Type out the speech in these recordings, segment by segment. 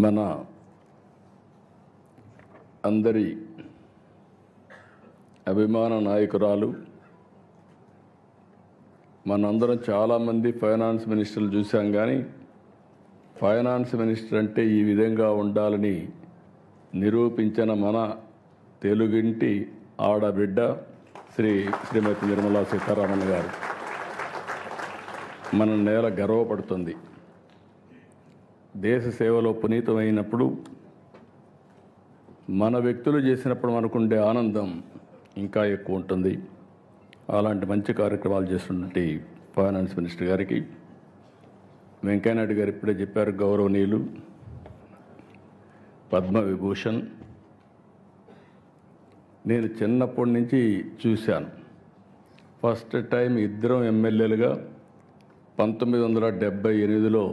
మన అందరి అభిమాన నాయకురాలు, మనందరం చాలామంది ఫైనాన్స్ మినిస్టర్లు చూసాం, కానీ ఫైనాన్స్ మినిస్టర్ అంటే ఈ విధంగా ఉండాలని నిరూపించిన మన తెలుగింటి ఆడబిడ్డ శ్రీమతి నిర్మలా సీతారామన్ గారు మన నేల గర్వపడుతుంది. దేశ సేవలో పునీతమైనప్పుడు మన వ్యక్తులు చేసినప్పుడు మనకుండే ఆనందం ఇంకా ఎక్కువ ఉంటుంది. అలాంటి మంచి కార్యక్రమాలు చేస్తున్నటువంటి ఫైనాన్స్ మినిస్టర్ గారికి, వెంకయ్యనాయుడు గారు ఇప్పుడే చెప్పారు, గౌరవనీయులు పద్మవిభూషణ్. నేను చిన్నప్పటి నుంచి చూశాను. ఫస్ట్ టైం ఇద్దరం ఎమ్మెల్యేలుగా 1978లో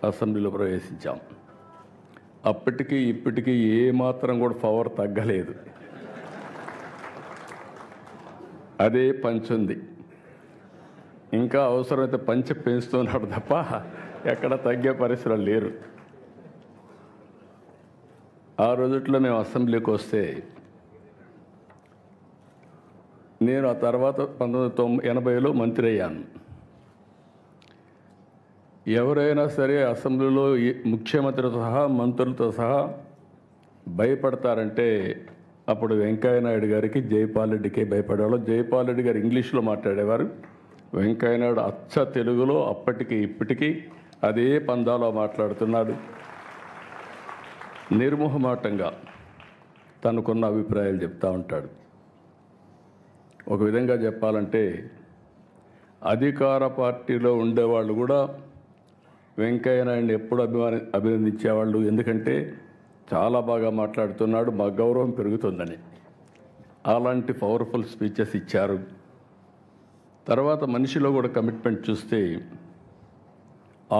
అసెంబ్లీలో ప్రవేశించాం. అప్పటికి ఇప్పటికీ ఏమాత్రం కూడా పవర్ తగ్గలేదు, అదే పంచుంది. ఇంకా అవసరమైతే పంచి పెంచుతున్నాడు తప్ప ఎక్కడ తగ్గే పరిస్థితులు లేరు. ఆ రోజుట్లో మేము అసెంబ్లీకి వస్తే, నేను ఆ తర్వాత 1980లో మంత్రి అయ్యాను. ఎవరైనా సరే అసెంబ్లీలో ముఖ్యమంత్రితో సహా మంత్రులతో సహా భయపడతారంటే అప్పుడు వెంకయ్యనాయుడు గారికి, జైపాల్ రెడ్డికి భయపడేవాళ్ళు. జైపాల్ రెడ్డి గారు ఇంగ్లీష్లో మాట్లాడేవారు, వెంకయ్యనాయుడు అచ్చ తెలుగులో అప్పటికి ఇప్పటికీ అదే పందాలో మాట్లాడుతున్నాడు. నిర్మోహమాటంగా తనకున్న అభిప్రాయాలు చెప్తూ ఉంటాడు. ఒక విధంగా చెప్పాలంటే అధికార పార్టీలో ఉండేవాళ్ళు కూడా వెంకయ్యనాయుడిని ఎప్పుడు అభినందించేవాళ్ళు. ఎందుకంటే చాలా బాగా మాట్లాడుతున్నాడు, మా గౌరవం పెరుగుతుందని. అలాంటి పవర్ఫుల్ స్పీచెస్ ఇచ్చారు. తర్వాత మనిషిలో కూడా కమిట్మెంట్ చూస్తే,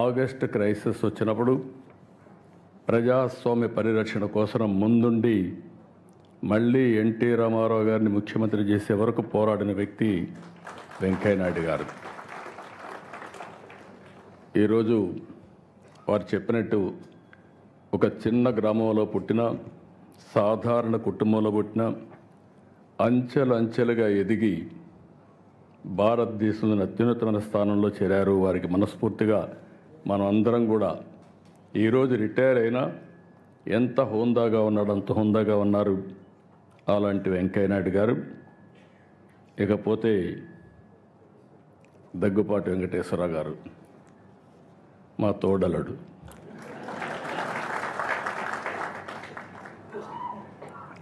ఆగస్ట్ క్రైసిస్ వచ్చినప్పుడు ప్రజాస్వామ్య పరిరక్షణ కోసం ముందుండి మళ్ళీ ఎన్టీ రామారావు గారిని ముఖ్యమంత్రి చేసే వరకు పోరాడిన వ్యక్తి వెంకయ్యనాయుడు గారు. ఈరోజు వారు చెప్పినట్టు ఒక చిన్న గ్రామంలో పుట్టిన, సాధారణ కుటుంబంలో పుట్టిన, అంచెలుగా ఎదిగి భారతదేశంలోని అత్యున్నతమైన స్థానంలో చేరారు. వారికి మనస్ఫూర్తిగా మనం అందరం కూడా, ఈరోజు రిటైర్ అయినా ఎంత హోందాగా ఉన్నాడు అంత హోందాగా ఉన్నారు అలాంటి వెంకయ్యనాయుడు గారు. ఇకపోతే దగ్గుపాటి వెంకటేశ్వరరావు గారు, మా తోడలుడు.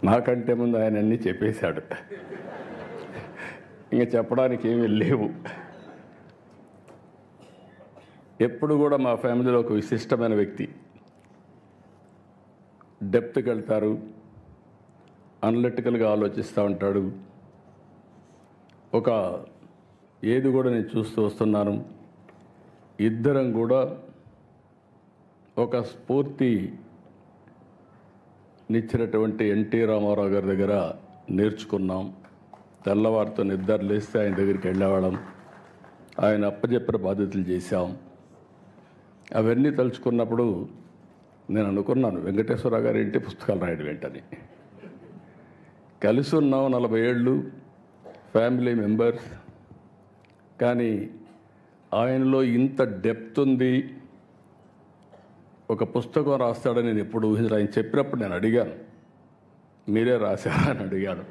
నాకంటే ముందు ఆయన అన్నీ చెప్పేశాడు, ఇంకా చెప్పడానికి ఏమీ లేవు. ఎప్పుడు కూడా మా ఫ్యామిలీలో ఒక విశిష్టమైన వ్యక్తి. డెప్త్కి వెళ్తారు, అనలిటికల్గా ఆలోచిస్తూ ఉంటాడు. ఏది కూడా నేను చూస్తూ వస్తున్నాను, ఇద్దరం కూడా ఒక స్ఫూర్తినిచ్చినటువంటి ఎన్టీ రామారావు గారి దగ్గర నేర్చుకున్నాం. తెల్లవారితో నిద్ర లేస్తే ఆయన దగ్గరికి వెళ్ళేవాళ్ళం, ఆయన అప్పచెప్పిన బాధ్యతలు చేశాం. అవన్నీ తలుచుకున్నప్పుడు నేను అనుకున్నాను, వెంకటేశ్వరరావు గారి ఇంటి పుస్తకాలు రాయడం ఏంటని. కలిసి ఉన్నాం 40 ఏళ్ళు, ఫ్యామిలీ మెంబర్స్. కానీ ఆయనలో ఇంత డెప్త్ ఉంది, ఒక పుస్తకం రాస్తాడని నేను ఎప్పుడు ఊహించలేదు. ఆయన చెప్పినప్పుడు నేను అడిగాను, మీరే రాశారా అని అడిగాను.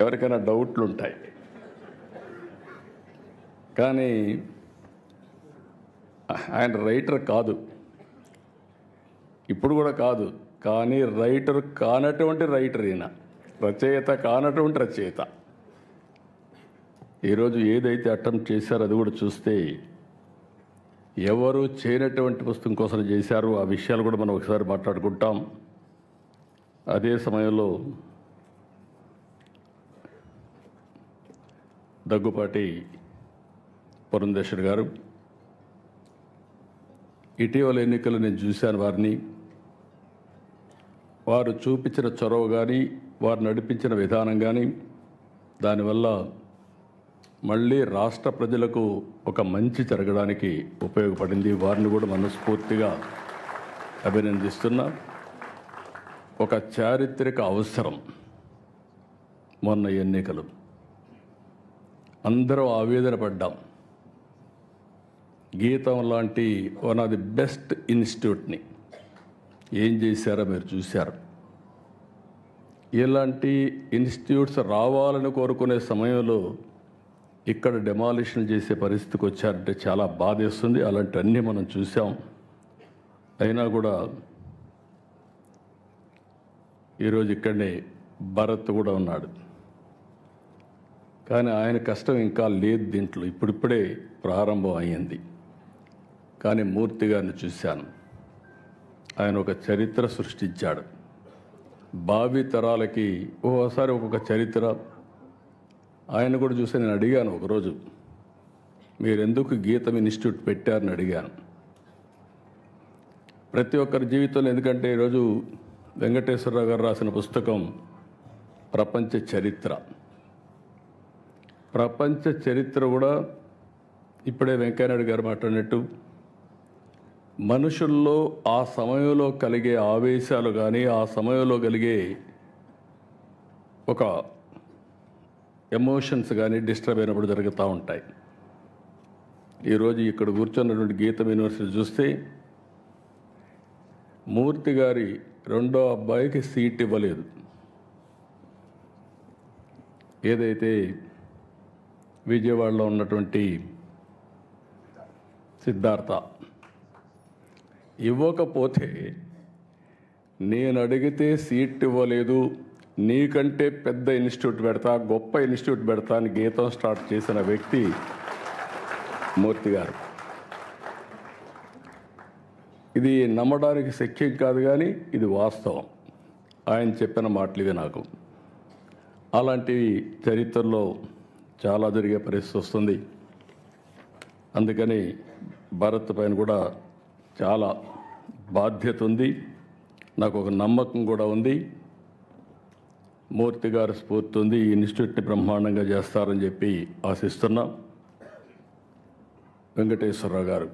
ఎవరికైనా డౌట్లు ఉంటాయి, కానీ ఆయన రైటర్ కాదు, ఇప్పుడు కూడా కాదు. కానీ రైటర్ కానటువంటి రైటర్ ఈయన, రచయిత కానటువంటి రచయిత. ఈరోజు ఏదైతే అటెంప్ట్ చేశారో అది కూడా చూస్తే ఎవరు చేయనటువంటి పుస్తకం కోసం చేశారు. ఆ విషయాలు కూడా మనం ఒకసారి మాట్లాడుకుంటాం. అదే సమయంలో దగ్గుపాటి పురంధేశ్వరి గారు, ఇటీవల ఎన్నికలు నేను చూశాను వారిని. వారు చూపించిన చొరవ కానీ, వారు నడిపించిన విధానం కానీ, దానివల్ల మళ్ళీ రాష్ట్ర ప్రజలకు ఒక మంచి జరగడానికి ఉపయోగపడింది. వారిని కూడా మనస్ఫూర్తిగా అభినందిస్తున్నా. ఒక చారిత్రక అవసరం మొన్న ఎన్నికలు, అందరం ఆవేదన పడ్డాం. గీతం లాంటి వన్ ఆఫ్ ది బెస్ట్ ఇన్స్టిట్యూట్ని ఏం చేశారో మీరు చూశారు. ఇలాంటి ఇన్స్టిట్యూట్స్ రావాలని కోరుకునే సమయంలో ఇక్కడ డెమాలిషన్ చేసే పరిస్థితికి వచ్చారంటే చాలా బాధేస్తుంది. అలాంటివన్నీ మనం చూసాం. అయినా కూడా ఈరోజు ఇక్కడనే భరత్ కూడా ఉన్నాడు. కానీ ఆయన కష్టం ఇంకా లేదు దీంట్లో, ఇప్పుడిప్పుడే ప్రారంభం అయ్యింది. కానీ మూర్తి గారిని చూశాను. ఆయన ఒక చరిత్ర సృష్టించాడు. భావి తరాలకి ఓసారి ఒక్కొక్క చరిత్ర. ఆయన కూడా చూసి నేను అడిగాను ఒకరోజు, మీరెందుకు గీతం ఇన్స్టిట్యూట్ పెట్టారని అడిగాను. ప్రతి ఒక్కరి జీవితంలో, ఎందుకంటే ఈరోజు వెంకటేశ్వరరావు గారు రాసిన పుస్తకం ప్రపంచ చరిత్ర. ప్రపంచ చరిత్ర కూడా ఇప్పుడే వెంకయ్యనాయుడు గారు మాట్లాడినట్టు మనుషుల్లో ఆ సమయంలో కలిగే ఆవేశాలు కానీ, ఆ సమయంలో కలిగే ఒక ఎమోషన్స్ కానీ డిస్టర్బ్ అయినప్పుడు జరుగుతూ ఉంటాయి. ఈరోజు ఇక్కడ కూర్చున్నటువంటి గీతం యూనివర్సిటీ చూస్తే మూర్తి గారి రెండో అబ్బాయికి సీట్ ఇవ్వలేదు. ఏదైతే విజయవాడలో ఉన్నటువంటి సిద్ధార్థ ఇవ్వకపోతే, నేను అడిగితే సీట్ ఇవ్వలేదు, నీకంటే పెద్ద ఇన్స్టిట్యూట్ పెడతా, గొప్ప ఇన్స్టిట్యూట్ పెడతా అని గీతం స్టార్ట్ చేసిన వ్యక్తి మూర్తి గారు. ఇది నమ్మడానికి శక్యం కాదు, కానీ ఇది వాస్తవం. ఆయన చెప్పిన మాటలు ఇవి. నాకు అలాంటివి చరిత్రలో చాలా జరిగే పరిస్థితి వస్తుంది. అందుకని భారత్ పైన కూడా చాలా బాధ్యత ఉంది. నాకు ఒక నమ్మకం కూడా ఉంది. మూర్తి గారి స్ఫూర్తి ఉంది. ఈ ఇన్స్టిట్యూట్ని బ్రహ్మాండంగా చేస్తారని చెప్పి ఆశిస్తున్నాం. వెంకటేశ్వరరావు గారు,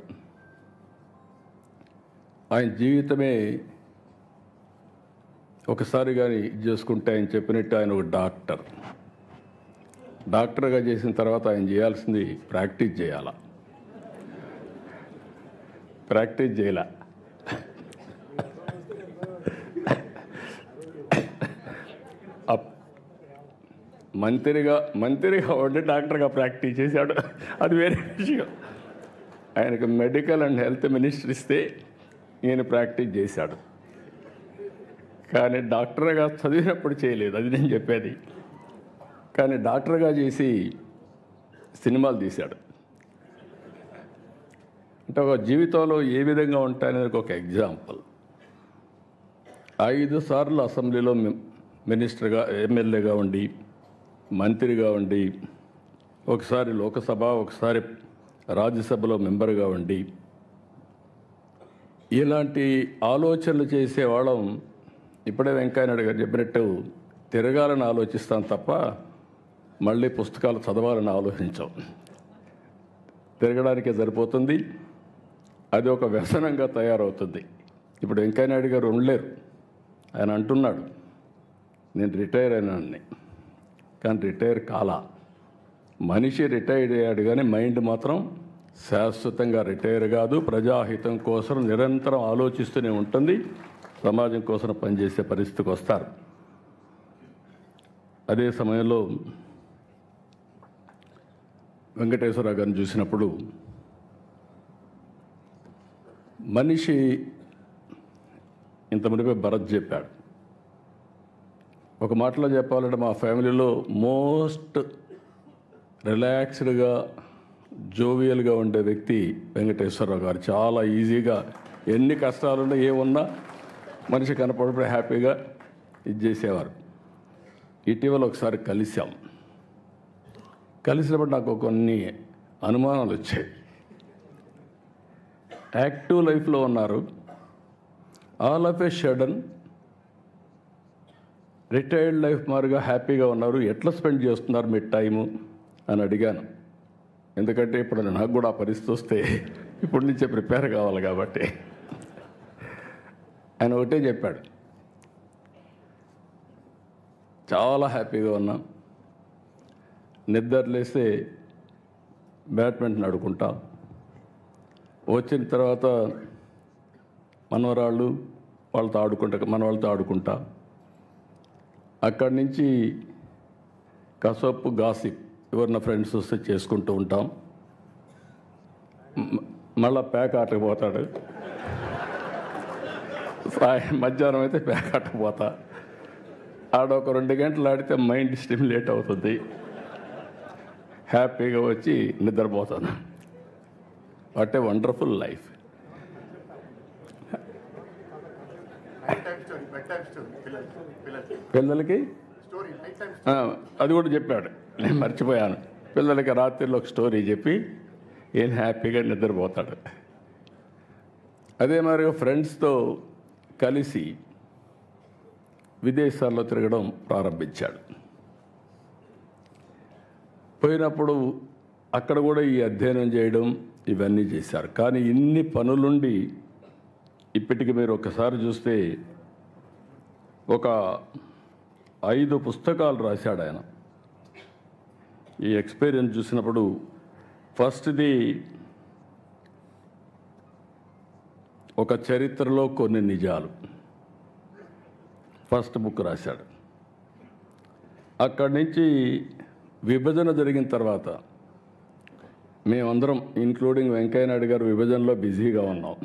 ఆయన జీవితమే ఒకసారి కానీ చేసుకుంటే, ఆయన చెప్పినట్టు ఆయన ఒక డాక్టర్గా చేసిన తర్వాత ఆయన చేయాల్సింది ప్రాక్టీస్ చేయాల. ప్రాక్టీస్ చేయాల. మంత్రిగా ఉండి డాక్టర్గా ప్రాక్టీస్ చేశాడు, అది వేరే విషయం. ఆయనకు మెడికల్ అండ్ హెల్త్ మినిస్టర్ ఇస్తే ఈయన ప్రాక్టీస్ చేశాడు. కానీ డాక్టర్గా చదివినప్పుడు చేయలేదు, అది నేను చెప్పేది. కానీ డాక్టర్గా చేసి సినిమాలు తీశాడు. అంటే ఒక జీవితంలో ఏ విధంగా ఉంటాయనేది ఒక ఎగ్జాంపుల్. 5 సార్లు అసెంబ్లీలో మినిస్టర్గా, ఎమ్మెల్యేగా ఉండి, మంత్రిగా ఉండి, ఒకసారి లోకసభ, ఒకసారి రాజ్యసభలో మెంబర్గా ఉండి, ఇలాంటి ఆలోచనలు చేసేవాళ్ళం. ఇప్పుడే వెంకయ్యనాయుడు గారు చెప్పినట్టు తిరగాలని ఆలోచిస్తాం తప్ప మళ్ళీ పుస్తకాలు చదవాలని ఆలోచించాం. తిరగడానికే సరిపోతుంది. అది ఒక వ్యసనంగా తయారవుతుంది. ఇప్పుడు వెంకయ్యనాయుడు గారు ఉండలేరు. ఆయన అంటున్నాడు, నేను రిటైర్ అయినాన్ని. కానీ రిటైర్ కాలా. మనిషి రిటైర్ అయ్యాడు, కానీ మైండ్ మాత్రం శాశ్వతంగా రిటైర్ కాదు. ప్రజాహితం కోసం నిరంతరం ఆలోచిస్తూనే ఉంటుంది. సమాజం కోసం పనిచేసే పరిస్థితికి వస్తారు. అదే సమయంలో వెంకటేశ్వరరావు గారిని చూసినప్పుడు మనిషి, ఇంత మునిపే భరత్ చెప్పాడు, ఒక మాటలో చెప్పాలంటే మా ఫ్యామిలీలో మోస్ట్ రిలాక్స్డ్గా, జోవియల్గా ఉండే వ్యక్తి వెంకటేశ్వరరావు గారు. చాలా ఈజీగా ఎన్ని కష్టాలున్నా ఏమున్నా మనిషి కనపడినప్పుడు హ్యాపీగా ఇది చేసేవారు. ఇటీవల ఒకసారి కలిసినప్పుడు నాకు కొన్ని అనుమానాలు వచ్చాయి. యాక్టివ్ లైఫ్లో ఉన్నారు, all of A sudden retired life మారుగా హ్యాపీగా ఉన్నారు. ఎట్లా స్పెండ్ చేస్తున్నారు మీ టైము అని అడిగాను. ఎందుకంటే ఇప్పుడు నాకు కూడా ఆ పరిస్థితి వస్తే ఇప్పటి నుంచే ప్రిపేర్ కావాలి కాబట్టి. ఆయన ఒకటే చెప్పాడు, చాలా హ్యాపీగా ఉన్నా, నిద్రలేస్తే బ్యాడ్మింటన్ ఆడుకుంటా, వచ్చిన తర్వాత మనవరాళ్ళు మన వాళ్ళతో ఆడుకుంటా, అక్కడి నుంచి కసపు గాసిప్ ఎవరిన ఫ్రెండ్స్ వస్తే చేసుకుంటూ ఉంటాం. మళ్ళా ప్యాక్ ఆటకు పోతాడు, మధ్యాహ్నం అయితే ప్యాక్ ఆటకు పోతా, ఆడొక 2 గంటలు ఆడితే మైండ్ స్టిమ్యులేట్ అవుతుంది, హ్యాపీగా వచ్చి నిద్రపోతాను. What a wonderful life. పిల్లలకి అది కూడా చెప్పాడు, నేను మర్చిపోయాను. పిల్లలకి రాత్రిలో ఒక స్టోరీ చెప్పి ఏం హ్యాపీగా నిద్రపోతాడు. అదే మరి ఫ్రెండ్స్తో కలిసి విదేశాల్లో తిరగడం ప్రారంభించాడు. పోయినప్పుడు అక్కడ కూడా ఈ అధ్యయనం చేయడం ఇవన్నీ చేశారు. కానీ ఇన్ని పనులుండి ఇప్పటికి మీరు ఒకసారి చూస్తే ఒక 5 పుస్తకాలు రాశాడు ఆయన. ఈ ఎక్స్పీరియన్స్ చూసినప్పుడు ఫస్ట్ది ఒక చరిత్రలో కొన్ని నిజాలు, ఫస్ట్ బుక్ రాశాడు. అక్కడి నుంచి విభజన జరిగిన తర్వాత మేమందరం ఇంక్లూడింగ్ వెంకయ్యనాయుడు గారు విభజనలో బిజీగా ఉన్నాం.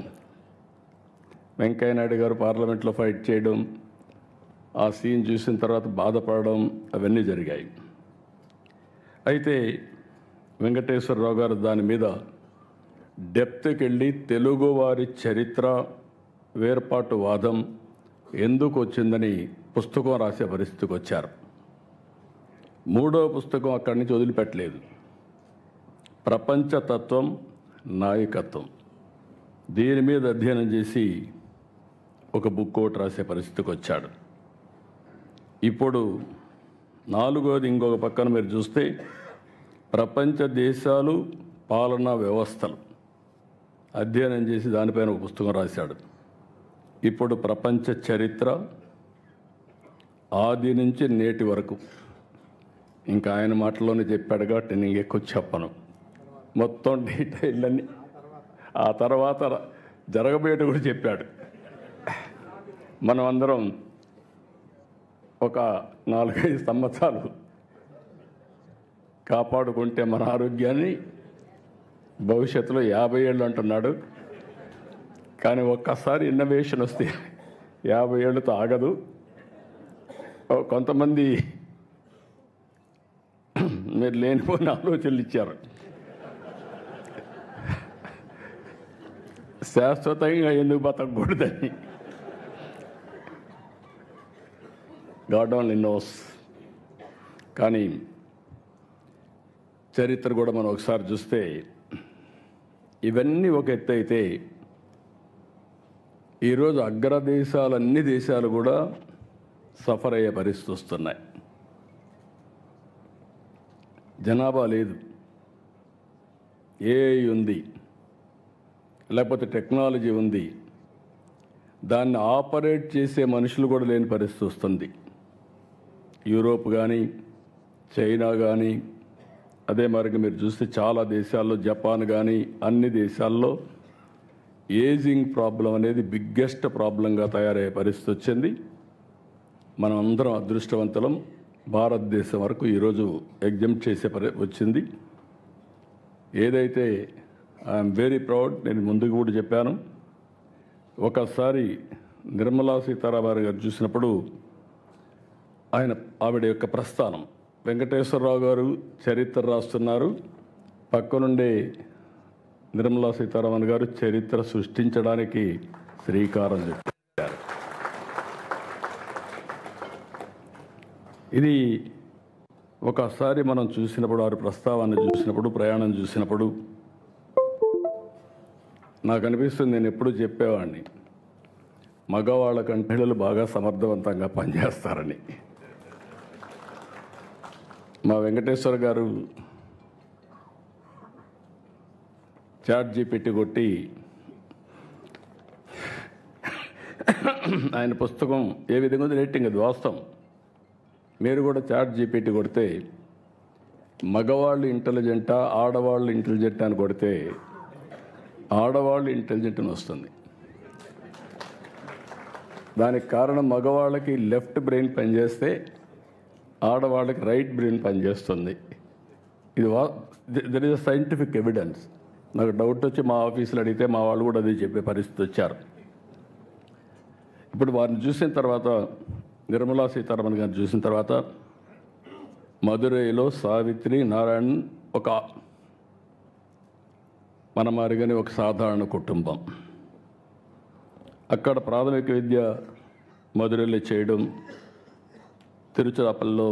వెంకయ్యనాయుడు గారు పార్లమెంట్లో ఫైట్ చేయడం, ఆ సీన్ చూసిన తర్వాత బాధపడడం అవన్నీ జరిగాయి. అయితే వెంకటేశ్వరరావు గారు దాని మీద డెప్త్కి వెళ్ళి తెలుగువారి చరిత్ర వేర్పాటు వాదం ఎందుకు వచ్చిందని పుస్తకం రాసే పరిస్థితికి వచ్చారు. 3వ పుస్తకం అక్కడి నుంచి వదిలిపెట్టలేదు, ప్రపంచతత్వం నాయకత్వం. దీని మీద అధ్యయనం చేసి ఒక బుక్ ఒకటి రాసే పరిస్థితికి వచ్చాడు. ఇప్పుడు 4వది ఇంకొక పక్కన మీరు చూస్తే ప్రపంచ దేశాలు పాలనా వ్యవస్థలు అధ్యయనం చేసి దానిపైన ఒక పుస్తకం రాశాడు. ఇప్పుడు ప్రపంచ చరిత్ర ఆది నుంచి నేటి వరకు, ఇంకా ఆయన మాటల్లోనే చెప్పాడు కాబట్టి నేను ఎక్కువ చెప్పను, మొత్తం డీటెయిల్ అన్ని ఆ తర్వాత జరగబోయేట కూడా చెప్పాడు. మనం అందరం ఒక 4-5 సంవత్సరాలు కాపాడుకుంటే మన ఆరోగ్యాన్ని భవిష్యత్తులో 50 ఏళ్ళు అంటున్నాడు. కానీ ఒక్కసారి ఇన్నోవేషన్ వస్తే 50 ఏళ్ళతో ఆగదు. కొంతమంది మీరు లేనిపోయిన ఆలోచనలు ఇచ్చారు. శాశ్వతంగా ఎందుకు బతకూడదని. God only knows. కానీ చరిత్ర కూడా మనం ఒకసారి చూస్తే ఇవన్నీ ఒక ఎత్తు అయితే, ఈరోజు అగ్రదేశాలు అన్ని దేశాలు కూడా సఫర్ అయ్యే పరిస్థితి వస్తున్నాయి. జనాభా లేదు, ఏఐ ఉంది, లేకపోతే టెక్నాలజీ ఉంది, దాన్ని ఆపరేట్ చేసే మనుషులు కూడా లేని పరిస్థితి వస్తుంది. యూరోప్ కానీ చైనా కానీ, అదే మరి మీరు చూస్తే చాలా దేశాల్లో, జపాన్ కానీ అన్ని దేశాల్లో ఏజింగ్ ప్రాబ్లం అనేది బిగ్గెస్ట్ ప్రాబ్లంగా తయారయ్యే పరిస్థితి వచ్చింది. మనం అందరం అదృష్టవంతులం, భారతదేశం వరకు ఈరోజు ఎగ్జామ్ట్ చేసే వచ్చింది. ఏదైతే ఐఎమ్ వెరీ ప్రౌడ్, నేను ముందుకు కూడా చెప్పాను. ఒకసారి నిర్మలా సీతారామన్ గారు చూసినప్పుడు ఆవిడ యొక్క ప్రస్థానం, వెంకటేశ్వరరావు గారు చరిత్ర రాస్తున్నారు, పక్కనుండే నిర్మలా సీతారామన్ గారు చరిత్ర సృష్టించడానికి శ్రీకారం చుట్టారు. ఇది ఒకసారి మనం చూసినప్పుడు, వారి ప్రస్తావాన్ని చూసినప్పుడు, ప్రయాణం చూసినప్పుడు నాకు అనిపిస్తుంది, నేను ఎప్పుడూ చెప్పేవాడిని, మగవాళ్ళ కంటే మహిళలు బాగా సమర్థవంతంగా పనిచేస్తారని. మా వెంకటేశ్వర గారు ChatGPT కొట్టి ఆయన పుస్తకం ఏ విధంగా ఉంది రేటింగ్, అది వాస్తవం. మీరు కూడా ChatGPT కొడితే మగవాళ్ళు ఇంటెలిజెంటా ఆడవాళ్ళు ఇంటెలిజెంటా అని కొడితే ఆడవాళ్ళు ఇంటెలిజెంట్ అని వస్తుంది. దానికి కారణం మగవాళ్ళకి లెఫ్ట్ బ్రెయిన్ పనిచేస్తే ఆడవాళ్ళకి రైట్ బ్రెయిన్ పనిచేస్తుంది. ఇది there is a scientific evidence. నాకు డౌట్ వచ్చి మా ఆఫీసులో అడిగితే మా వాళ్ళు కూడా అదే చెప్పే పరిస్థితి వచ్చారు. ఇప్పుడు వారిని చూసిన తర్వాత, నిర్మలా సీతారామన్ గారిని చూసిన తర్వాత, మదురైలో సావిత్రి నారాయణ్ ఒక మన మారిగానే ఒక సాధారణ కుటుంబం. అక్కడ ప్రాథమిక విద్య మదురైలో చేయడం, తిరుచిరాపల్లిలో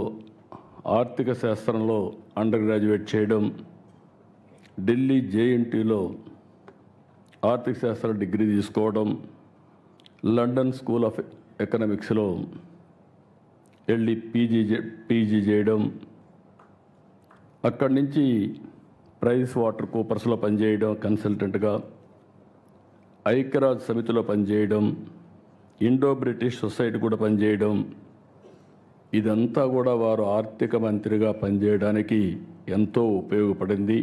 ఆర్థిక శాస్త్రంలో అండర్ గ్రాడ్యుయేట్ చేయడం, ఢిల్లీ జేఎన్టీలో ఆర్థిక శాస్త్ర డిగ్రీ తీసుకోవడం, లండన్ స్కూల్ ఆఫ్ ఎకనామిక్స్లో వెళ్ళి పీజీ చేయడం, అక్కడి నుంచి ప్రైస్ వాటర్ కూపర్స్లో పనిచేయడం కన్సల్టెంట్గా, ఐక్యరాజ్య సమితిలో పనిచేయడం, ఇండో బ్రిటిష్ సొసైటీ కూడా పనిచేయడం. ఇదంతా కూడా వారు ఆర్థిక మంత్రిగా పనిచేయడానికి ఎంతో ఉపయోగపడింది.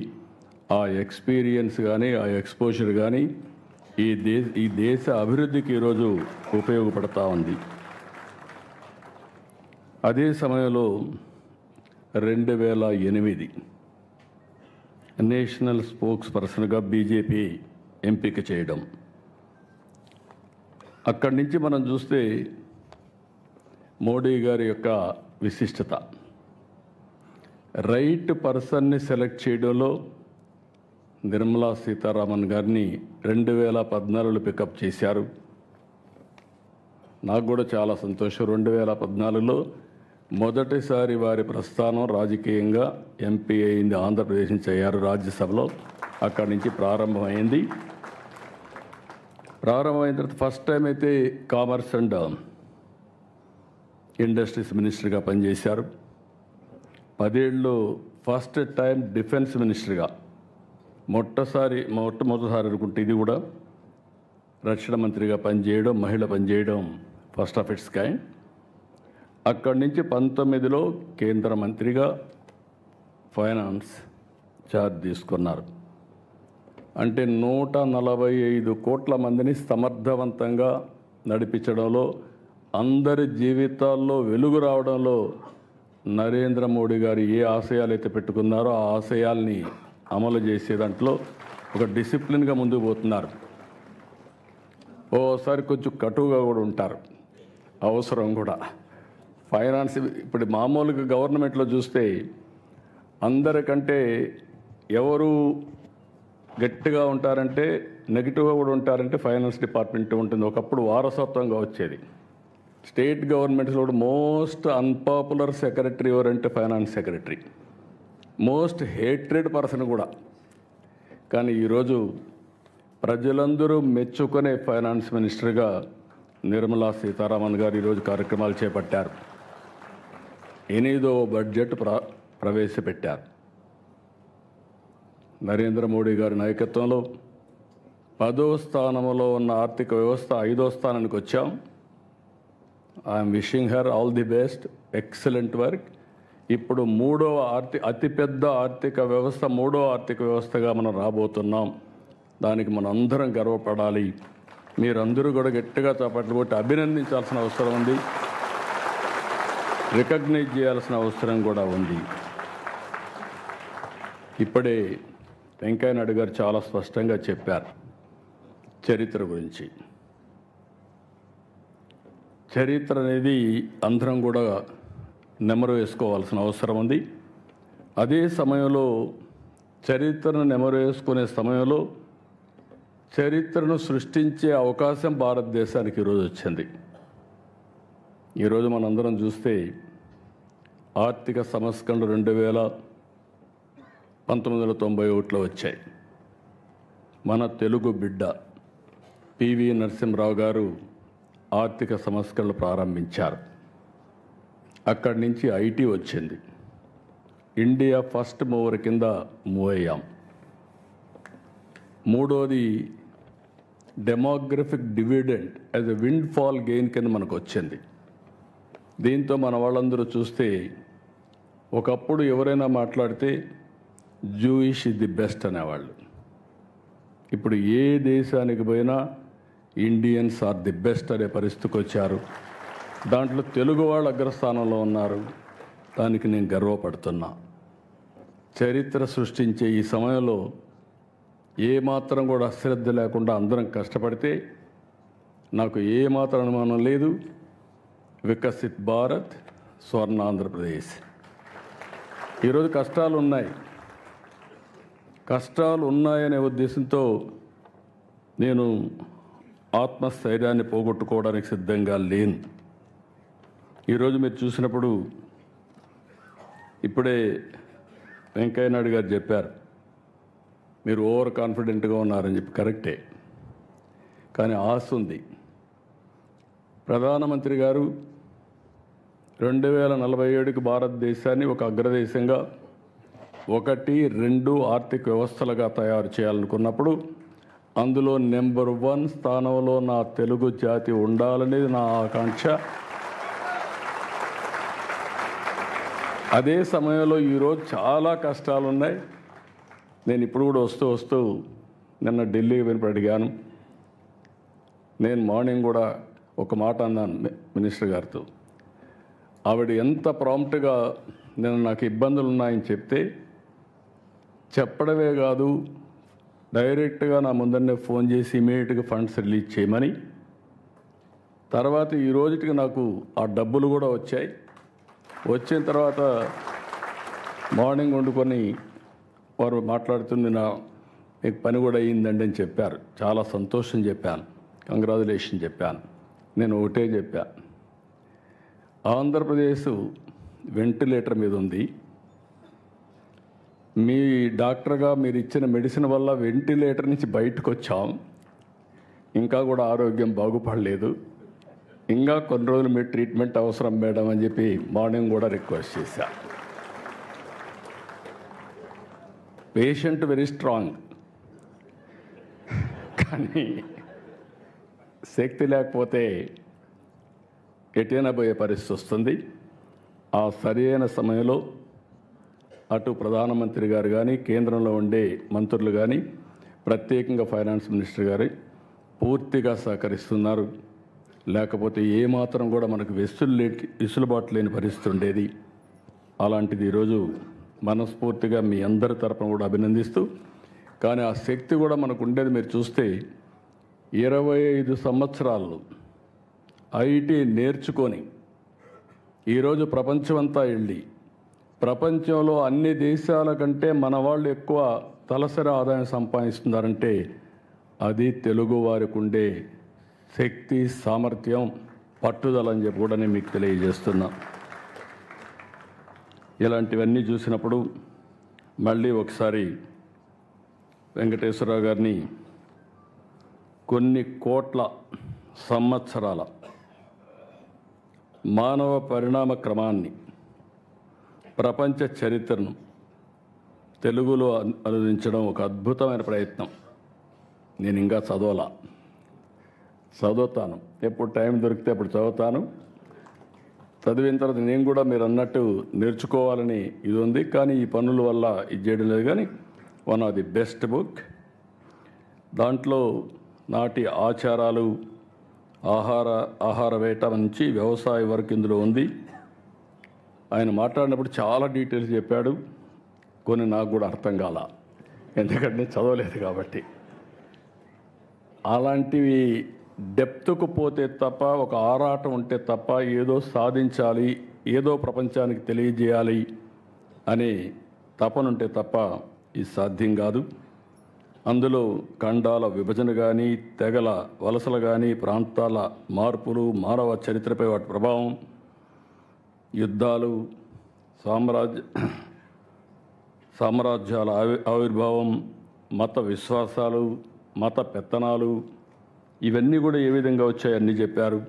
ఆ ఎక్స్పీరియన్స్ కానీ ఆ ఎక్స్పోజర్ కానీ ఈ దేశ అభివృద్ధికి ఈరోజు ఉపయోగపడతా ఉంది. అదే సమయంలో 2008 నేషనల్ స్పోక్స్ పర్సన్గా బీజేపీ ఎంపిక చేయడం. అక్కడి నుంచి మనం చూస్తే మోడీ గారి యొక్క విశిష్టత, రైట్ పర్సన్ని సెలెక్ట్ చేయడంలో నిర్మలా సీతారామన్ గారిని 2014లో పికప్ చేశారు. నాకు కూడా చాలా సంతోషం. 2014లో మొదటిసారి వారి ప్రస్థానం రాజకీయంగా ఎంపీ అయింది. ఆంధ్రప్రదేశ్ నుంచి అయ్యారు రాజ్యసభలో. అక్కడి నుంచి ప్రారంభమైంది. ప్రారంభమైన తర్వాత ఫస్ట్ టైం అయితే కామర్స్ అండ్ ఇండస్ట్రీస్ మినిస్టర్గా పనిచేశారు. 10 ఏళ్ళు ఫస్ట్ టైం డిఫెన్స్ మినిస్టర్గా, మొట్టమొదటిసారి అనుకుంటే ఇది కూడా రక్షణ మంత్రిగా పనిచేయడం, మహిళ పనిచేయడం ఫస్ట్ ఆఫ్ ఇట్స్ కైండ్. అక్కడి నుంచి 19లో కేంద్ర మంత్రిగా ఫైనాన్స్ ఛార్జ్ తీసుకున్నారు. అంటే 145 కోట్ల మందిని సమర్థవంతంగా నడిపించడంలో, అందరి జీవితాల్లో వెలుగు రావడంలో నరేంద్ర మోడీ గారు ఏ ఆశయాలు అయితే పెట్టుకున్నారో ఆ ఆశయాల్ని అమలు చేసే దాంట్లో ఒక డిసిప్లిన్గా ముందుకు పోతున్నారు. ఓసారి కొంచెం కటువుగా కూడా ఉంటారు, అవసరం కూడా. ఫైనాన్స్ ఇప్పుడు మామూలుగా గవర్నమెంట్లో చూస్తే అందరికంటే ఎవరు గట్టిగా ఉంటారంటే, నెగిటివ్గా కూడా ఉంటారంటే ఫైనాన్స్ డిపార్ట్మెంట్ ఉంటుంది. ఒకప్పుడు వారసత్వంగా వచ్చేది. స్టేట్ గవర్నమెంట్స్లో కూడా మోస్ట్ అన్పాపులర్ సెక్రటరీ ఎవరంటే finance secretary, most hatred person కూడా. కానీ ఈరోజు ప్రజలందరూ మెచ్చుకునే ఫైనాన్స్ మినిస్టర్గా నిర్మలా సీతారామన్ గారు ఈరోజు కార్యక్రమాలు చేపట్టారు. 8వ బడ్జెట్ ప్రవేశపెట్టారు. నరేంద్ర మోడీ గారి నాయకత్వంలో 10వ స్థానంలో ఉన్న ఆర్థిక వ్యవస్థ 5వ స్థానానికి వచ్చాం. I'm wishing her all the best, excellent work. ఇప్పుడు అతిపెద్ద ఆర్థిక వ్యవస్థ, 3వ ఆర్థిక వ్యవస్థగా మనం రాబోతున్నాం. దానికి మనం అందరం గర్వపడాలి. మీరందరూ కూడా గట్టిగా చప్పట్లు కొట్టి అభినందించాల్సిన అవసరం ఉంది, రికగ్నైజ్ చేయాల్సిన అవసరం కూడా ఉంది. ఇప్పుడే వెంకయ్య నాయుడు గారు చాలా స్పష్టంగా చెప్పారు చరిత్ర గురించి. చరిత్ర అనేది అందరం కూడా నెమరు వేసుకోవాల్సిన అవసరం ఉంది. అదే సమయంలో చరిత్రను నెమరు వేసుకునే సమయంలో చరిత్రను సృష్టించే అవకాశం భారతదేశానికి ఈరోజు వచ్చింది. ఈరోజు మనందరం చూస్తే ఆర్థిక సంస్కరణలు 1991లో వచ్చాయి. మన తెలుగు బిడ్డ పివి నరసింహరావు గారు ఆర్థిక సంస్కరణలు ప్రారంభించారు. అక్కడి నుంచి ఐటీ వచ్చింది. ఇండియా ఫస్ట్ మూవర్ కింద మూవ్ అయ్యాం. మూడోది demographic dividend as a wind fall gain కింద మనకు వచ్చింది. దీంతో మన వాళ్ళందరూ చూస్తే ఒకప్పుడు ఎవరైనా మాట్లాడితే జూయిష్ ఇస్ ది బెస్ట్ అనేవాళ్ళు. ఇప్పుడు ఏ దేశానికి పోయినా ఇండియన్స్ ఆర్ ది బెస్ట్ అనే పరిస్థితికి వచ్చారు. దాంట్లో తెలుగు వాళ్ళు అగ్రస్థానంలో ఉన్నారు. దానికి నేను గర్వపడుతున్నా. చరిత్ర సృష్టించే ఈ సమయంలో ఏమాత్రం కూడా అశ్రద్ధ లేకుండా అందరం కష్టపడితే నాకు ఏమాత్రం అనుమానం లేదు, వికసిత్ భారత్, స్వర్ణ ఆంధ్రప్రదేశ్. ఈరోజు కష్టాలు ఉన్నాయనే ఉద్దేశంతో నేను ఆత్మస్థైర్యాన్ని పోగొట్టుకోవడానికి సిద్ధంగా లేను. ఈరోజు మీరు చూసినప్పుడు ఇప్పుడే వెంకయ్య నాయుడు గారు చెప్పారు, మీరు ఓవర్ కాన్ఫిడెంట్గా ఉన్నారని చెప్పి. కరెక్టే, కానీ ఆశ ఉంది. ప్రధానమంత్రి గారు 2047కి భారతదేశాన్ని ఒక అగ్రదేశంగా 1, 2 ఆర్థిక వ్యవస్థలుగా తయారు చేయాలనుకున్నప్పుడు అందులో నెంబర్ 1 స్థానంలో నా తెలుగు జాతి ఉండాలనేది నా ఆకాంక్ష. అదే సమయంలో ఈరోజు చాలా కష్టాలు ఉన్నాయి. నేను ఇప్పుడు కూడా వస్తూ నిన్న ఢిల్లీకి వెళ్ళి అడిగాను. నేను మార్నింగ్ కూడా ఒక మాట అన్నాను మినిస్టర్ గారితో. ఆవిడ ఎంత ప్రాంప్ట్గా నిన్న నాకు ఇబ్బందులు ఉన్నాయని చెప్తే, చెప్పడమే కాదు డైరెక్ట్గా నా ముందరనే ఫోన్ చేసి ఇమీడియట్గా ఫండ్స్ రిలీజ్ చేయమని. తర్వాత ఈ రోజుకి నాకు ఆ డబ్బులు కూడా వచ్చాయి. వచ్చిన తర్వాత మార్నింగ్ వండుకొని వారు మాట్లాడుతుంది, మీకు పని కూడా అయ్యిందండి అని చెప్పారు. చాలా సంతోషం చెప్పాను, కంగ్రాచులేషన్ చెప్పాను. నేను ఒకటే చెప్పా, ఆంధ్రప్రదేశ్ వెంటిలేటర్ మీద ఉంది. మీ డాక్టర్గా మీరు ఇచ్చిన మెడిసిన్ వల్ల వెంటిలేటర్ నుంచి బయటకు వచ్చాం. ఇంకా కూడా ఆరోగ్యం బాగుపడలేదు. ఇంకా కొన్ని రోజులు మీ ట్రీట్మెంట్ అవసరం మేడం అని చెప్పి మార్నింగ్ కూడా రిక్వెస్ట్ చేశా. పేషెంట్ వెరీ స్ట్రాంగ్, కానీ శక్తి లేకపోతే ఎటైనా పోయే పరిస్థితి వస్తుంది. ఆ సరైన సమయంలో అటు ప్రధానమంత్రి గారు కానీ, కేంద్రంలో ఉండే మంత్రులు కానీ, ప్రత్యేకంగా ఫైనాన్స్ మినిస్టర్ గారు పూర్తిగా సహకరిస్తున్నారు. లేకపోతే ఏమాత్రం కూడా మనకు వెసులుబాటు లేని పరిస్థితి ఉండేది. అలాంటిది ఈరోజు మనస్ఫూర్తిగా మీ అందరి తరపున కూడా అభినందిస్తూ, కానీ ఆ శక్తి కూడా మనకు ఉండేది. మీరు చూస్తే 25 సంవత్సరాలు ఐటీ నేర్చుకొని ఈరోజు ప్రపంచమంతా వెళ్ళి, ప్రపంచంలో అన్ని దేశాల కంటే మన వాళ్ళు ఎక్కువ తలసరి ఆదాయం సంపాదిస్తున్నారంటే అది తెలుగు వారికి ఉండే శక్తి, సామర్థ్యం, పట్టుదల అని చెప్పి కూడా నేను మీకు తెలియజేస్తున్నా. ఇలాంటివన్నీ చూసినప్పుడు మళ్ళీ ఒకసారి వెంకటేశ్వరరావు గారిని కొన్ని కోట్ల సంవత్సరాల మానవ పరిణామ క్రమాన్ని, ప్రపంచ చరిత్రను తెలుగులో అనువదించడం ఒక అద్భుతమైన ప్రయత్నం. నేను ఇంకా చదువుతాను, ఎప్పుడు టైం దొరికితే అప్పుడు చదువుతాను. చదివిన తర్వాత నేను కూడా మీరు అన్నట్టు నేర్చుకోవాలని ఇది ఉంది. కానీ ఈ పనుల వల్ల ఇది చేయడం లేదు. కానీ one of the best book. దాంట్లో నాటి ఆచారాలు, ఆహార వేట నుంచి వ్యవసాయ వరకు ఇందులో ఉంది. ఆయన మాట్లాడినప్పుడు చాలా డీటెయిల్స్ చెప్పాడు. కొన్ని నాకు కూడా అర్థం కాల, ఎందుకంటే నేను చదవలేదు కాబట్టి. అలాంటివి డెప్త్కు పోతే తప్ప, ఒక ఆరాటం ఉంటే తప్ప, ఏదో సాధించాలి, ఏదో ప్రపంచానికి తెలియజేయాలి అనే తపనుంటే తప్ప ఇది సాధ్యం కాదు. అందులో ఖండాల విభజన కానీ, తెగల వలసలు కానీ, ప్రాంతాల మార్పులు, మానవ చరిత్రపై వాటి ప్రభావం, యుద్ధాలు, సామ్రాజ్యాల ఆవిర్భావం, మత విశ్వాసాలు, మత పెత్తనాలు, ఇవన్నీ కూడా ఏ విధంగా వచ్చాయన్నీ చెప్పారు.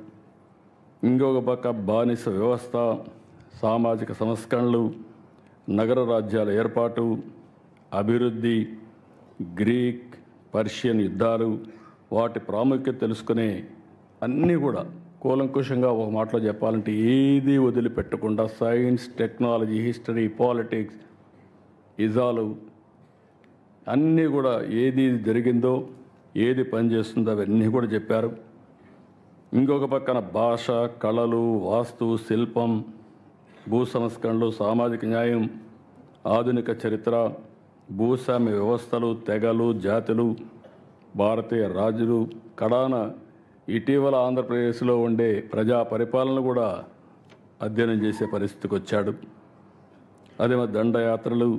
ఇంకొక పక్క బానిస వ్యవస్థ, సామాజిక సంస్కరణలు, నగర రాజ్యాల ఏర్పాటు, అభివృద్ధి, గ్రీక్, పర్షియన్ యుద్ధాలు, వాటి ప్రాముఖ్యత తెలుసుకునే అన్నీ కూడా కూలంకుషంగా ఒక మాటలో చెప్పాలంటే ఏది వదిలిపెట్టకుండా సైన్స్, టెక్నాలజీ, హిస్టరీ, పాలిటిక్స్, ఇజాలు అన్నీ కూడా ఏది జరిగిందో, ఏది పనిచేస్తుందో అవన్నీ కూడా చెప్పారు. ఇంకొక పక్కన భాష, కళలు, వాస్తు, శిల్పం, భూ సంస్కరణలు, సామాజిక న్యాయం, ఆధునిక చరిత్ర, భూస్వామ్య వ్యవస్థలు, తెగలు, జాతులు, భారతీయ రాజులు, కడాన ఇటీవల ఆంధ్రప్రదేశ్లో ఉండే ప్రజా పరిపాలన కూడా అధ్యయనం చేసే పరిస్థితికి వచ్చాడు. అదే దండయాత్రలు,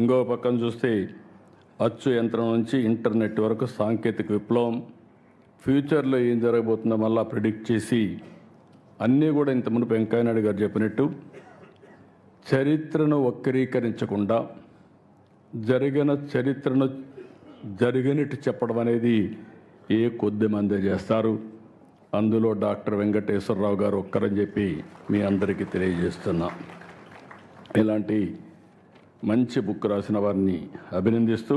ఇంకో పక్కన చూస్తే అచ్చు యంత్రం నుంచి ఇంటర్నెట్ వరకు సాంకేతిక విప్లవం, ఫ్యూచర్లో ఏం జరగబోతుందో మళ్ళా ప్రిడిక్ట్ చేసి అన్నీ కూడా ఇంత మునుపు వెంకయ్యనాయుడు గారు చెప్పినట్టు చరిత్రను వక్రీకరించకుండా జరిగిన చరిత్రను జరిగినట్టు చెప్పడం అనేది ఏ కొద్ది మంది చేస్తారు. అందులో డాక్టర్ వెంకటేశ్వరరావు గారు ఒక్కరని చెప్పి మీ అందరికీ తెలియజేస్తున్నా. ఇలాంటి మంచి బుక్ రాసిన వారిని అభినందిస్తూ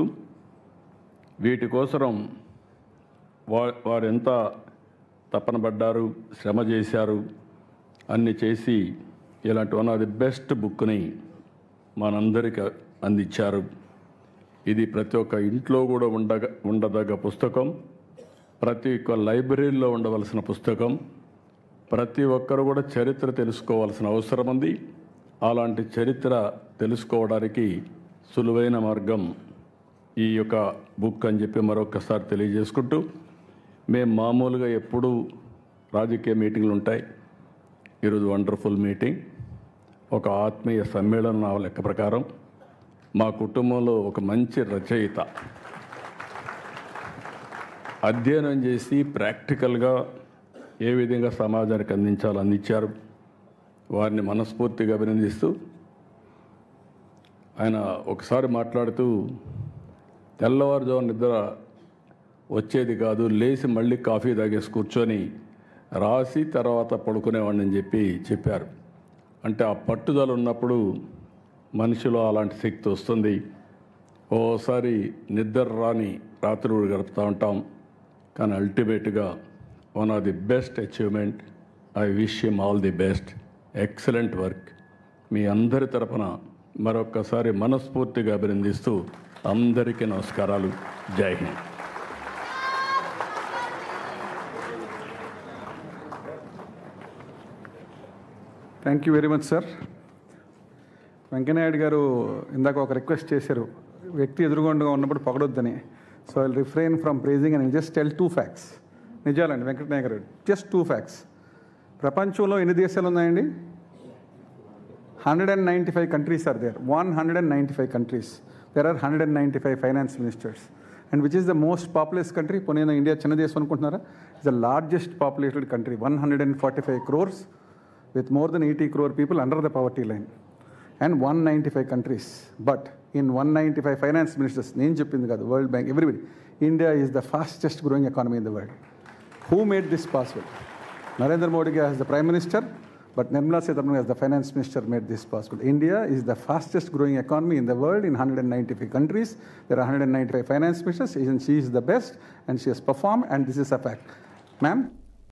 వీటి కోసం వారెంత తపన పడ్డారు, శ్రమ చేశారు, అన్ని చేసి ఇలాంటి వన్ ఆఫ్ ది బెస్ట్ బుక్ని మనందరికీ అందించారు. ఇది ప్రతి ఒక్క ఇంట్లో కూడా ఉండదగ్గ పుస్తకం, ప్రతి ఒక్క లైబ్రరీలో ఉండవలసిన పుస్తకం. ప్రతి ఒక్కరు కూడా చరిత్ర తెలుసుకోవాల్సిన అవసరం ఉంది. అలాంటి చరిత్ర తెలుసుకోవడానికి సులువైన మార్గం ఈ యొక్క బుక్ అని చెప్పి మరొకసారి తెలియజేసుకుంటూ, మేము మామూలుగా ఎప్పుడూ రాజకీయ మీటింగ్లు ఉంటాయి. ఈరోజు వండర్ఫుల్ మీటింగ్, ఒక ఆత్మీయ సమ్మేళనం నా లెక్క ప్రకారం. మా కుటుంబంలో ఒక మంచి రచయిత అధ్యయనం చేసి ప్రాక్టికల్గా ఏ విధంగా సమాజానికి అందించాలో అందించారు. వారిని మనస్ఫూర్తిగా అభినందిస్తూ, ఆయన ఒకసారి మాట్లాడుతూ తెల్లవారుజాము నిద్ర వచ్చేది కాదు, లేచి మళ్ళీ కాఫీ తాగేసి కూర్చొని రాసి తర్వాత పడుకునేవాడిని అని చెప్పారు. అంటే ఆ పట్టుదల ఉన్నప్పుడు మనిషిలో అలాంటి శక్తి వస్తుంది. ఓసారి నిద్ర రాని రాత్రులు గడుపుతూ ఉంటాం, కానీ అల్టిమేట్గా one of the best achievement. I wish him all the best, excellent work. మీ అందరి తరపున మరొక్కసారి మనస్ఫూర్తిగా అభినందిస్తూ అందరికీ నమస్కారాలు. జై హింద్. Thank you very much sir. Venkaiah Naidu గారు ఇందాక ఒక రిక్వెస్ట్ చేశారు, వ్యక్తి ఎదురుగుండగా ఉన్నప్పుడు పొగడొద్దని. So I refrain from praising and just tell 2 facts. నిజాలండి వెంకటనాయుడు గారు, జస్ట్ 2 facts. ప్రపంచంలో ఎన్ని దేశాలు ఉన్నాయండి? 195 countries are there. 195 countries. There are 195 finance ministers. And which is the most populous country? పోనీ ఇండియా చిన్న దేశం అనుకుంటున్నారా? It's the largest populated country. 145 crores with more than 80 crore people under the poverty line. And 195 countries. But in 195 finance ministers, నేను చెప్పింది కాదు, World Bank, everybody, India is the fastest growing economy in the world. Who made this possible? Narendra Modi as the Prime Minister, but Nirmala Sitharaman as the Finance Minister made this possible. India is the fastest growing economy in the world in 195 countries. There are 195 finance ministers, and she is the best, and she has performed, and this is a fact. Ma'am?